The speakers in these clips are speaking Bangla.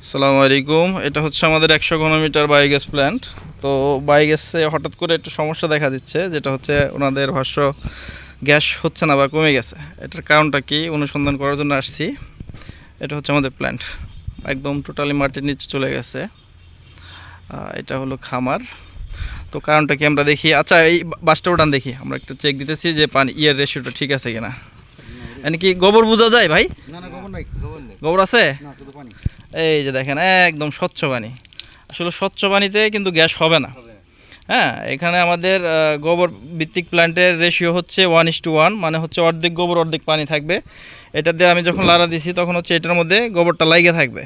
আসসালামু আলাইকুম। এটা হচ্ছে আমাদের 100 ঘনমিটার বায়োগ্যাস প্ল্যান্ট। তো বায়োগ্যাসে হঠাৎ করে একটু সমস্যা দেখা দিচ্ছে, যেটা হচ্ছে ওনাদের ভাষ্য গ্যাস হচ্ছে না বা কমে গেছে। এটার কারণটা কি অনুসন্ধান করার জন্য আসছি। এটা হচ্ছে আমাদের প্ল্যান্ট, একদম টোটালি মাটির নিচে চলে গেছে। এটা হলো খামার। তো কারণটা কি আমরা দেখি। আচ্ছা, এই বাসটা উঠান দেখি, আমরা একটু চেক দিতেছি যে পানি রেশিওটা ঠিক আছে কিনা। এনে কি গোবর বোঝা যায় ভাই? না না, গোবর নাই। গোবর আছে? না, শুধু পানি। এই যে দেখেন, একদম স্বচ্ছ পানি। আসলে স্বচ্ছ পানিতে কিন্তু গ্যাস হবে না। হ্যাঁ, এখানে আমাদের গোবর ভিত্তিক প্ল্যান্টের রেশিও হচ্ছে 1:1, মানে হচ্ছে অর্ধেক গোবর অর্ধেক পানি থাকবে। এটা দিয়ে আমি যখন লাড়া দিছি তখন হচ্ছে এটার মধ্যে গোবরটা লাইগে থাকবে।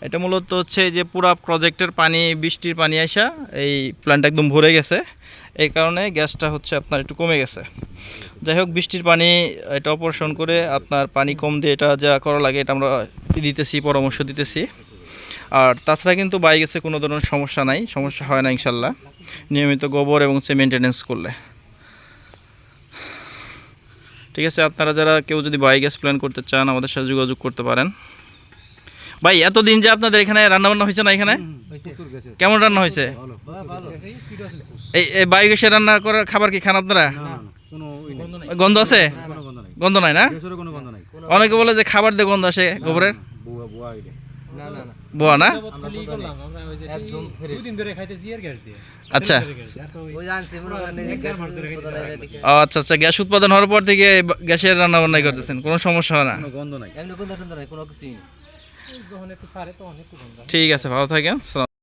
এটা মূলত হচ্ছে যে পুরা প্রজেক্টের পানি, বৃষ্টির পানি আসা এই প্ল্যান্ট একদম ভরে গেছে। এই কারণে গ্যাসটা হচ্ছে আপনার একটু কমে গেছে। যাই হোক, বৃষ্টির পানি এটা অপারেশন করে আপনার পানি কম দিয়ে এটা যা করা লাগে এটা আমরা দিতেছি, পরামর্শ দিতেছি। আর তাছাড়া কিন্তু বায়োগ্যাসে কোনো ধরনের সমস্যা নাই, সমস্যা হয় না ইনশাল্লাহ, নিয়মিত গোবর এবং মেনটেনেন্স করলে। ঠিক আছে, আপনারা যারা কেউ যদি বায়োগ্যাস প্ল্যান করতে চান আমাদের সাথে যোগাযোগ করতে পারেন। ভাই, এতদিন যে আপনাদের এখানে রান্নাবান্না হয়েছে না, এখানে কেমন রান্না হয়েছে? এই বায়োগ্যাসে রান্না করার খাবার কি খান আপনারা? গন্ধ আছে? গন্ধ নাই না? অনেকে বলে যে খাবার দিয়ে গন্ধ আসে গোবরের। বোয়া না? আচ্ছা আচ্ছা আচ্ছা, গ্যাস উৎপাদন হওয়ার পর থেকে গ্যাসের রান্না বান্নাই করতেছেন, কোনো সমস্যা হয় না? ঠিক আছে, ভালো থাকেন।